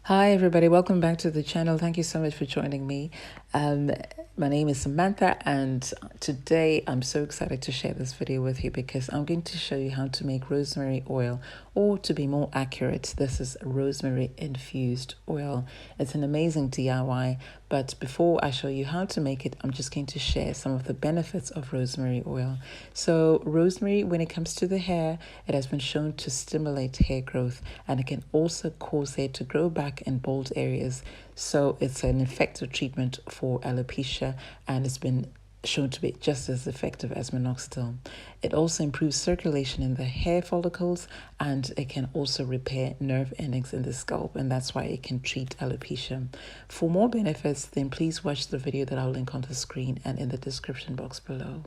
Hi everybody, welcome back to the channel. Thank you so much for joining me. Um, my name is Samantha and today I'm so excited to share this video with you because I'm going to show you how to make rosemary oil, or to be more accurate, this is rosemary infused oil. It's an amazing DIY, but before I show you how to make it, I'm just going to share some of the benefits of rosemary oil. So rosemary, when it comes to the hair, it has been shown to stimulate hair growth, and it can also cause hair to grow back in bald areas. So it's an effective treatment for alopecia, and it's been shown to be just as effective as minoxidil. It also improves circulation in the hair follicles, and it can also repair nerve endings in the scalp, and that's why it can treat alopecia. For more benefits, then please watch the video that I'll link on the screen and in the description box below.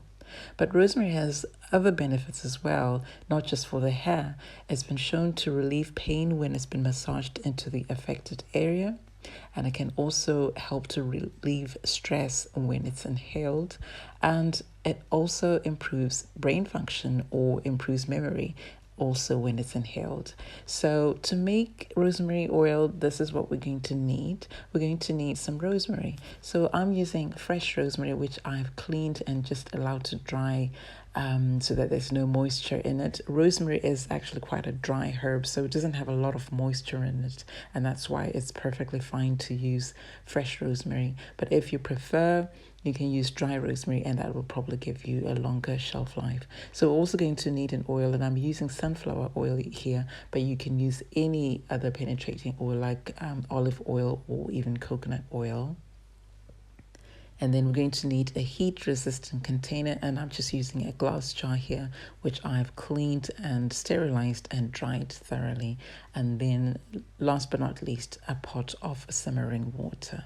But rosemary has other benefits as well, not just for the hair. It's been shown to relieve pain when it's been massaged into the affected area, and it can also help to relieve stress when it's inhaled, and it also improves brain function or improves memory also when it's inhaled. So to make rosemary oil, this is what we're going to need. We're going to need some rosemary. So I'm using fresh rosemary, which I've cleaned and just allowed to dry so that there's no moisture in it. Rosemary is actually quite a dry herb, so it doesn't have a lot of moisture in it, and that's why it's perfectly fine to use fresh rosemary. But if you prefer, you can use dry rosemary, and that will probably give you a longer shelf life. So we're also going to need an oil, and I'm using sunflower oil here, but you can use any other penetrating oil like olive oil or even coconut oil. And then we're going to need a heat-resistant container, and I'm just using a glass jar here, which I've cleaned and sterilized and dried thoroughly. And then, last but not least, a pot of simmering water.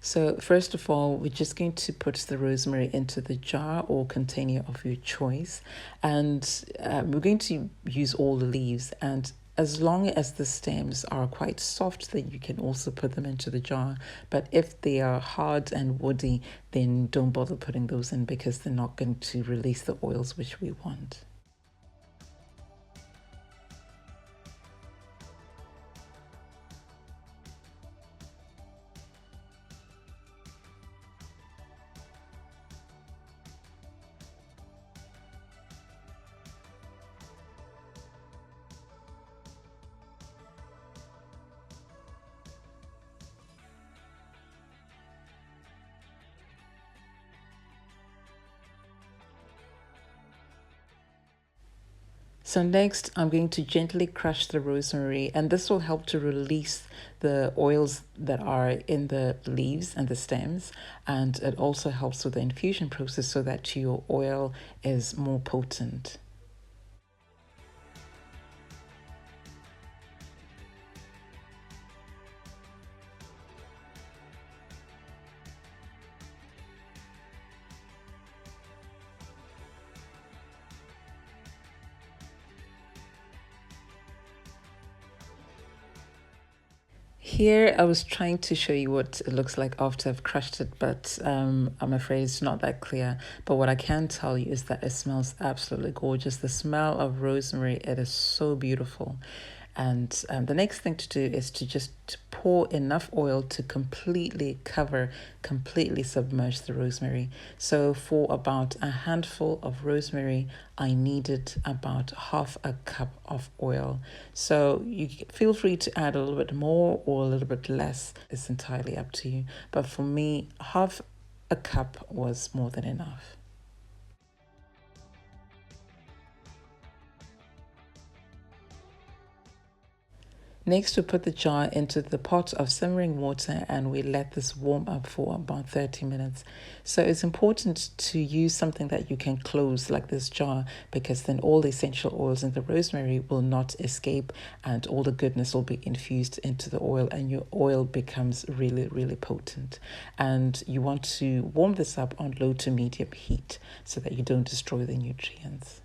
So first of all, we're just going to put the rosemary into the jar or container of your choice, and we're going to use all the leaves, and as long as the stems are quite soft, then you can also put them into the jar. But if they are hard and woody, then don't bother putting those in because they're not going to release the oils which we want. So next, I'm going to gently crush the rosemary, and this will help to release the oils that are in the leaves and the stems, and it also helps with the infusion process so that your oil is more potent. Here, I was trying to show you what it looks like after I've crushed it, but I'm afraid it's not that clear. But what I can tell you is that it smells absolutely gorgeous. The smell of rosemary, it is so beautiful. And the next thing to do is to just pour enough oil to completely submerge the rosemary. So for about a handful of rosemary, I needed about half a cup of oil. So you feel free to add a little bit more or a little bit less. It's entirely up to you. But for me, half a cup was more than enough. Next, we put the jar into the pot of simmering water, and we let this warm up for about 30 minutes. So it's important to use something that you can close, like this jar, because then all the essential oils in the rosemary will not escape, and all the goodness will be infused into the oil, and your oil becomes really, really potent. And you want to warm this up on low to medium heat so that you don't destroy the nutrients.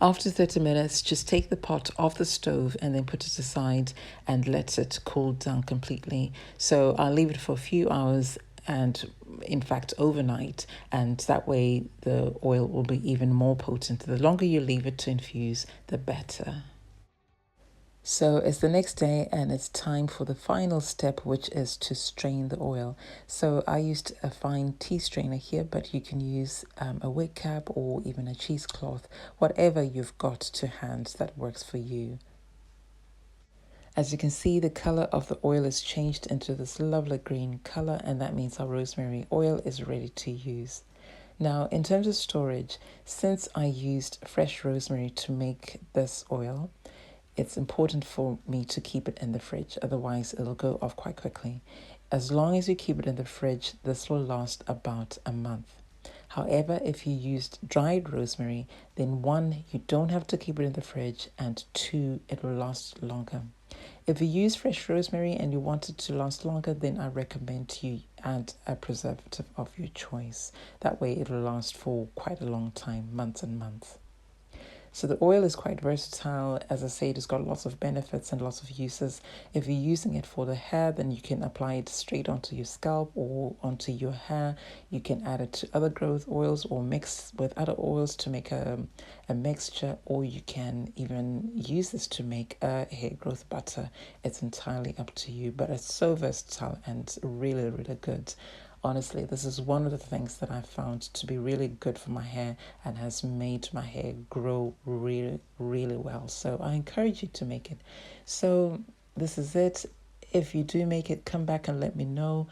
After 30 minutes, just take the pot off the stove and then put it aside and let it cool down completely. So I'll leave it for a few hours, and in fact overnight, and that way the oil will be even more potent. The longer you leave it to infuse, the better. So it's the next day and it's time for the final step, which is to strain the oil. So I used a fine tea strainer here, but you can use a wig cap or even a cheesecloth, whatever you've got to hand that works for you. As you can see, the color of the oil is changed into this lovely green color, and that means our rosemary oil is ready to use. Now, in terms of storage, since I used fresh rosemary to make this oil, it's important for me to keep it in the fridge, otherwise it'll go off quite quickly. As long as you keep it in the fridge, this will last about a month. However, if you used dried rosemary, then one, you don't have to keep it in the fridge, and two, it will last longer. If you use fresh rosemary and you want it to last longer, then I recommend you add a preservative of your choice. That way it will last for quite a long time, months and months. So the oil is quite versatile. As I said, it's got lots of benefits and lots of uses. If you're using it for the hair, then you can apply it straight onto your scalp or onto your hair. You can add it to other growth oils or mix with other oils to make a mixture, or you can even use this to make a hair growth butter. It's entirely up to you, but it's so versatile and really, really good. Honestly, this is one of the things that I've found to be really good for my hair and has made my hair grow really, really well. So I encourage you to make it. So this is it. If you do make it, come back and let me know.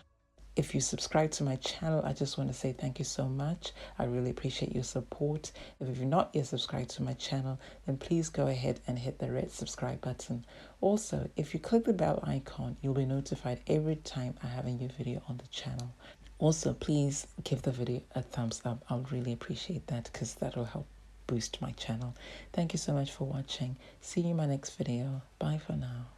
If you subscribe to my channel, I just want to say thank you so much. I really appreciate your support. If you're not yet subscribed to my channel, then please go ahead and hit the red subscribe button. Also, if you click the bell icon, you'll be notified every time I have a new video on the channel. Also, please give the video a thumbs up. I would really appreciate that because that will help boost my channel. Thank you so much for watching. See you in my next video. Bye for now.